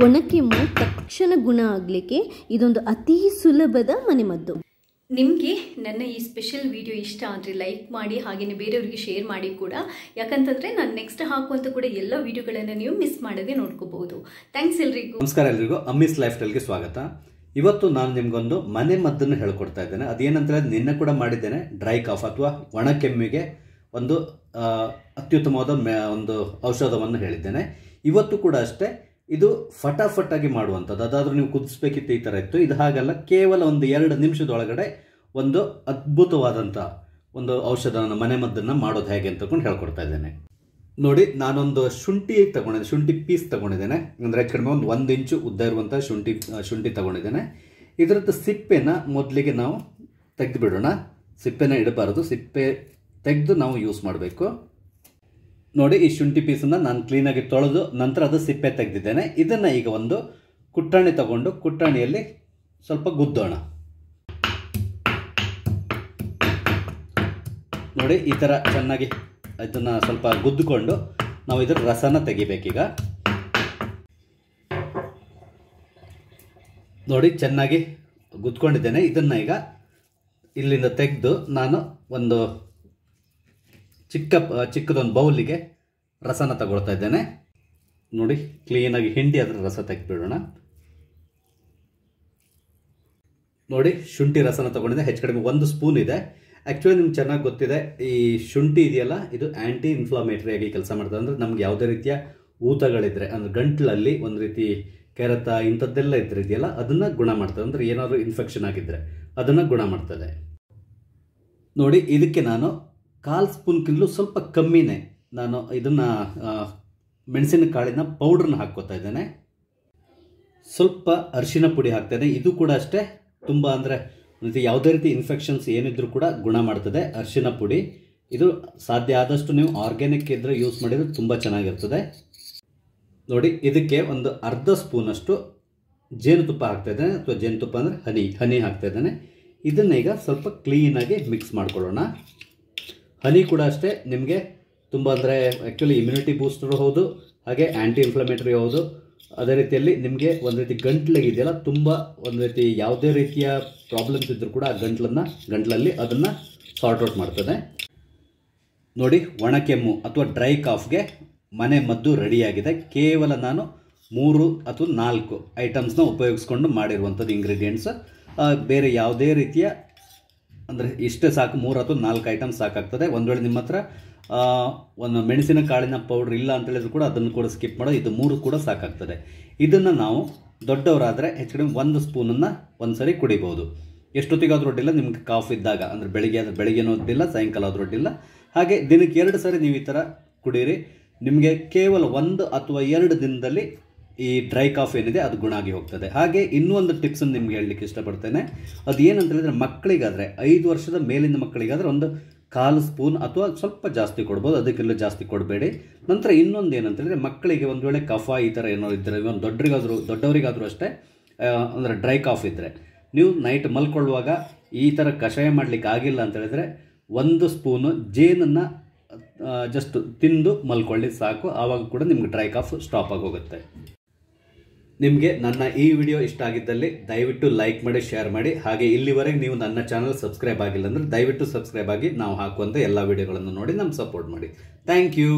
ಒಣಕೆಮ್ಮು ತಕ್ಷಣ ಗುಣ ಆಗಲಿಕ್ಕೆ ಇದೊಂದು ಅತಿ ಸುಲಭದ ಮನೆಮದ್ದು. ನಿಮಗೆ ನನ್ನ ಈ ಸ್ಪೆಷಲ್ ವಿಡಿಯೋ ಇಷ್ಟ ಆದರೆ ಲೈಕ್ ಮಾಡಿ, ಹಾಗೆಯೇ ಬೇರೆಯವರಿಗೆ ಶೇರ್ ಮಾಡಿ ಕೂಡ. ಯಾಕಂತಂದರೆ ನಾನು ನೆಕ್ಸ್ಟ್ ಹಾಕುವಂಥ ಕೂಡ ಎಲ್ಲ ವಿಡಿಯೋಗಳನ್ನು ನೀವು ಮಿಸ್ ಮಾಡದೆ ನೋಡ್ಕೋಬಹುದು. ಥ್ಯಾಂಕ್ಸ್ ಎಲ್ರಿಗೂ. ನಮಸ್ಕಾರ ಎಲ್ರಿಗೂ, ಅಮ್ಮಿಸ್ ಲೈಫ್ ಸ್ಟೈಲ್ಗೆ ಸ್ವಾಗತ. ಇವತ್ತು ನಾನು ನಿಮ್ಗೊಂದು ಮನೆ ಮದ್ದನ್ನು ಹೇಳ್ಕೊಡ್ತಾ ಇದ್ದೇನೆ. ಅದೇನಂತ ನಿನ್ನೆ ಕೂಡ ಮಾಡಿದ್ದೇನೆ. ಡ್ರೈ ಕಾಫ್ ಅಥವಾ ಒಣ ಕೆಮ್ಮಿಗೆ ಒಂದು ಅತ್ಯುತ್ತಮವಾದ ಒಂದು ಔಷಧವನ್ನು ಹೇಳಿದ್ದೇನೆ. ಇವತ್ತು ಕೂಡ ಅಷ್ಟೇ, ಇದು ಫಟಾಫಟಾಗಿ ಮಾಡುವಂಥದ್ದು. ಅದಾದರೂ ನೀವು ಕುದಿಸ್ಬೇಕಿತ್ತು ಈ ಥರ ಇತ್ತು. ಇದು ಹಾಗಲ್ಲ, ಕೇವಲ ಒಂದು 2 ನಿಮಿಷದೊಳಗಡೆ ಒಂದು ಅದ್ಭುತವಾದಂಥ ಒಂದು ಔಷಧವನ್ನು ಮನೆಮದ್ದನ್ನು ಮಾಡೋದು ಹೇಗೆ ಅಂತಕೊಂಡು ಹೇಳ್ಕೊಡ್ತಾ ಇದ್ದೇನೆ. ನೋಡಿ, ನಾನೊಂದು ಶುಂಠಿ ಪೀಸ್ ತಗೊಂಡಿದ್ದೇನೆ. ಅಂದರೆ ಹೆಚ್ಚು ಕಡಿಮೆ ಒಂದು 1 ಇಂಚು ಉದ್ದ ಇರುವಂಥ ಶುಂಠಿ ತಗೊಂಡಿದ್ದೇನೆ. ಇದರದ್ದು ಸಿಪ್ಪೆನ ಮೊದಲಿಗೆ ನಾವು ತೆಗೆದು ಬಿಡೋಣ. ಸಿಪ್ಪೆನ ಇಡಬಾರದು, ಸಿಪ್ಪೆ ತೆಗೆದು ನಾವು ಯೂಸ್ ಮಾಡಬೇಕು. ನೋಡಿ, ಈ ಶುಂಠಿ ಪೀಸನ್ನು ನಾನು ಕ್ಲೀನಾಗಿ ತೊಳೆದು ನಂತರ ಅದು ಸಿಪ್ಪೆ ತೆಗೆದಿದ್ದೇನೆ. ಇದನ್ನು ಈಗ ಒಂದು ಕುಟ್ಟಾಣಿ ತಗೊಂಡು ಕುಟ್ಟಾಣಿಯಲ್ಲಿ ಸ್ವಲ್ಪ ಗುದ್ದೋಣ. ನೋಡಿ, ಈ ಥರ ಚೆನ್ನಾಗಿ ಇದನ್ನು ಸ್ವಲ್ಪ ಗುದ್ದುಕೊಂಡು ನಾವು ಇದರ ರಸನ ತೆಗಿಬೇಕೀಗ. ನೋಡಿ, ಚೆನ್ನಾಗಿ ಗುದ್ಕೊಂಡಿದ್ದೇನೆ. ಇದನ್ನು ಈಗ ಇಲ್ಲಿಂದ ತೆಗೆದು ನಾನು ಒಂದು ಚಿಕ್ಕದೊಂದು ಬೌಲಿಗೆ ರಸನ ತಗೊಳ್ತಾ ಇದ್ದೇನೆ. ನೋಡಿ, ಕ್ಲೀನಾಗಿ ಹಿಂಡಿ ಅದರ ರಸ ತೆಗೆದುಬಿಡೋಣ. ನೋಡಿ, ಶುಂಠಿ ರಸನ ತಗೊಂಡಿದ್ದೆ. ಹೆಚ್ಚು ಕಡಿಮೆ 1 ಸ್ಪೂನ್ ಇದೆ. ಆ್ಯಕ್ಚುಲಿ ನಿಮ್ಗೆ ಚೆನ್ನಾಗಿ ಗೊತ್ತಿದೆ, ಈ ಶುಂಠಿ ಇದೆಯಲ್ಲ, ಇದು ಆ್ಯಂಟಿ ಇನ್ಫ್ಲಮೇಟರಿ ಆಗಿ ಕೆಲಸ ಮಾಡ್ತದೆ. ಅಂದರೆ ನಮ್ಗೆ ಯಾವುದೇ ರೀತಿಯ ಊತಗಳಿದ್ರೆ, ಅಂದರೆ ಗಂಟಲಲ್ಲಿ ಒಂದು ರೀತಿ ಕೆರೆತ ಇಂಥದ್ದೆಲ್ಲ ಇದೆಯಲ್ಲ, ಅದನ್ನು ಗುಣ ಮಾಡ್ತದೆ. ಅಂದರೆ ಏನಾದರೂ ಇನ್ಫೆಕ್ಷನ್ ಆಗಿದ್ದರೆ ಅದನ್ನು ಗುಣ ಮಾಡ್ತದೆ. ನೋಡಿ, ಇದಕ್ಕೆ ನಾನು 1/4 ಸ್ಪೂನ್ಗಿಂತಲೂ ಸ್ವಲ್ಪ ಕಮ್ಮಿನೇ ನಾನು ಇದನ್ನು ಮೆಣಸಿನಕಾಳಿನ ಪೌಡ್ರನ್ನ ಹಾಕ್ಕೋತಾ ಇದ್ದೇನೆ. ಸ್ವಲ್ಪ ಅರಿಶಿನ ಪುಡಿ ಹಾಕ್ತೇನೆ. ಇದು ಕೂಡ ಅಷ್ಟೇ, ತುಂಬ ಅಂದರೆ ಯಾವುದೇ ರೀತಿ ಇನ್ಫೆಕ್ಷನ್ಸ್ ಏನಿದ್ರೂ ಕೂಡ ಗುಣ ಮಾಡ್ತದೆ ಅರಿಶಿನ ಪುಡಿ. ಇದು ಸಾಧ್ಯ ಆದಷ್ಟು ನೀವು ಆರ್ಗ್ಯಾನಿಕ್ ಇದ್ದರೆ ಯೂಸ್ ಮಾಡಿದರೆ ತುಂಬ ಚೆನ್ನಾಗಿರ್ತದೆ. ನೋಡಿ, ಇದಕ್ಕೆ ಒಂದು 1/2 ಸ್ಪೂನಷ್ಟು ಜೇನುತುಪ್ಪ ಹಾಕ್ತಾಯಿದ್ದೇನೆ, ಅಥವಾ ಜೇನುತುಪ್ಪ ಅಂದರೆ ಹನಿ ಹಾಕ್ತಾಯಿದ್ದೇನೆ. ಇದನ್ನು ಈಗ ಸ್ವಲ್ಪ ಕ್ಲೀನಾಗಿ ಮಿಕ್ಸ್ ಮಾಡ್ಕೊಳ್ಳೋಣ. ಹನಿ ಕೂಡ ಅಷ್ಟೇ, ನಿಮಗೆ ತುಂಬ ಅಂದರೆ ಆ್ಯಕ್ಚುಲಿ ಇಮ್ಯುನಿಟಿ ಬೂಸ್ಟರು ಹೌದು, ಹಾಗೆ ಆ್ಯಂಟಿ ಇನ್ಫ್ಲಮೇಟರಿ ಹೌದು. ಅದೇ ರೀತಿಯಲ್ಲಿ ನಿಮಗೆ ಒಂದು ರೀತಿ ಗಂಟ್ಲಿಗಿದೆಯಲ್ಲ, ತುಂಬ ಒಂದು ರೀತಿ ಯಾವುದೇ ರೀತಿಯ ಪ್ರಾಬ್ಲಮ್ಸ್ ಇದ್ದರೂ ಕೂಡ ಆ ಗಂಟ್ಲಲ್ಲಿ ಅದನ್ನು ಸಾರ್ಟ್ ಔಟ್ ಮಾಡ್ತದೆ. ನೋಡಿ, ಒಣ ಕೆಮ್ಮು ಅಥವಾ ಡ್ರೈ ಕಾಫ್ಗೆ ಮನೆ ಮದ್ದು ರೆಡಿಯಾಗಿದೆ. ಕೇವಲ ನಾನು 3 ಅಥವಾ 4 ಐಟಮ್ಸ್ನ ಉಪಯೋಗಿಸ್ಕೊಂಡು ಮಾಡಿರುವಂಥದ್ದು ಇಂಗ್ರೀಡಿಯೆಂಟ್ಸ್. ಬೇರೆ ಯಾವುದೇ ರೀತಿಯ ಅಂದರೆ ಇಷ್ಟೇ ಸಾಕು, 3 ಅಥವಾ 4 ಐಟಮ್ಸ್ ಸಾಕಾಗ್ತದೆ. ಒಂದು ವೇಳೆ ನಿಮ್ಮ ಹತ್ರ ಒಂದು ಮೆಣಸಿನ ಕಾಳಿನ ಪೌಡ್ರ್ ಇಲ್ಲ ಅಂತ ಹೇಳಿದ್ರು ಕೂಡ ಅದನ್ನು ಕೂಡ ಸ್ಕಿಪ್ ಮಾಡೋದು. ಇದು 3 ಕೂಡ ಸಾಕಾಗ್ತದೆ. ಇದನ್ನು ನಾವು ದೊಡ್ಡವರಾದರೆ ಹೆಚ್ಚು ಕಡಿಮೆ 1 ಸ್ಪೂನನ್ನು ಒಂದು ಸರಿ ಕುಡಿಬೋದು. ಎಷ್ಟೊತ್ತಿಗಾದ್ರೂ ಅಡ್ಡಿಲ್ಲ, ನಿಮ್ಗೆ ಕಾಫ್ ಇದ್ದಾಗ, ಅಂದರೆ ಬೆಳಿಗ್ಗೆನೂ ಅಡ್ಡಿಲ್ಲ, ಸಾಯಂಕಾಲ ಆದರೂ ಅಡ್ಡಿಲ್ಲ. ಹಾಗೆ ದಿನಕ್ಕೆ 2 ಸರಿ ನೀವು ಈ ಥರ ಕುಡೀರಿ. ನಿಮಗೆ ಕೇವಲ 1 ಅಥವಾ 2 ದಿನದಲ್ಲಿ ಈ ಡ್ರೈ ಕಾಫ್ ಏನಿದೆ ಅದು ಗುಣ ಆಗಿ ಹೋಗ್ತದೆ. ಹಾಗೆ ಇನ್ನೂ ಒಂದು ಟಿಪ್ಸನ್ನು ನಿಮ್ಗೆ ಹೇಳಲಿಕ್ಕೆ ಇಷ್ಟಪಡ್ತೇನೆ. ಅದು ಏನಂತ ಹೇಳಿದರೆ, ಮಕ್ಕಳಿಗಾದರೆ 5 ವರ್ಷದ ಮೇಲಿನ ಮಕ್ಕಳಿಗಾದರೆ ಒಂದು 1/4 ಸ್ಪೂನ್ ಅಥವಾ ಸ್ವಲ್ಪ ಜಾಸ್ತಿ ಕೊಡ್ಬೋದು, ಅದಕ್ಕೆಲ್ಲ ಜಾಸ್ತಿ ಕೊಡಬೇಡಿ. ನಂತರ ಇನ್ನೊಂದು ಏನಂತ ಹೇಳಿದರೆ, ಮಕ್ಕಳಿಗೆ ಒಂದು ವೇಳೆ ಕಫ ಈ ಥರ ಏನೋ ಇದ್ದರೆ, ಇವನ್ ದೊಡ್ಡವರಿಗಾದರೂ ಅಷ್ಟೇ, ಅಂದರೆ ಡ್ರೈ ಕಾಫ್ ಇದ್ದರೆ ನೀವು ನೈಟ್ ಮಲ್ಕೊಳ್ಳುವಾಗ ಈ ಥರ ಕಷಾಯ ಮಾಡಲಿಕ್ಕೆ ಆಗಿಲ್ಲ ಅಂತ ಹೇಳಿದರೆ 1 ಸ್ಪೂನು ಜೇನನ್ನು ಜಸ್ಟ್ ತಿಂದು ಮಲ್ಕೊಳ್ಳಿ ಸಾಕು. ಆವಾಗ ಕೂಡ ನಿಮ್ಗೆ ಡ್ರೈ ಕಾಫ್ ಸ್ಟಾಪ್ ಆಗಿ ಹೋಗುತ್ತೆ. ನಿಮಗೆ ನನ್ನ ಈ ವಿಡಿಯೋ ಇಷ್ಟ ಆಗಿದ್ದಲ್ಲಿ ದಯವಿಟ್ಟು ಲೈಕ್ ಮಾಡಿ, ಶೇರ್ ಮಾಡಿ. ಹಾಗೆ ಇಲ್ಲಿವರೆಗೆ ನೀವು ನನ್ನ ಚಾನಲ್ ಸಬ್ಸ್ಕ್ರೈಬ್ ಆಗಿಲ್ಲ ಅಂದರೆ ದಯವಿಟ್ಟು ಸಬ್ಸ್ಕ್ರೈಬ್ ಆಗಿ ನಾವು ಹಾಕುವಂಥ ಎಲ್ಲ ವಿಡಿಯೋಗಳನ್ನು ನೋಡಿ ನಮ್ಗೆ ಸಪೋರ್ಟ್ ಮಾಡಿ. Thank you.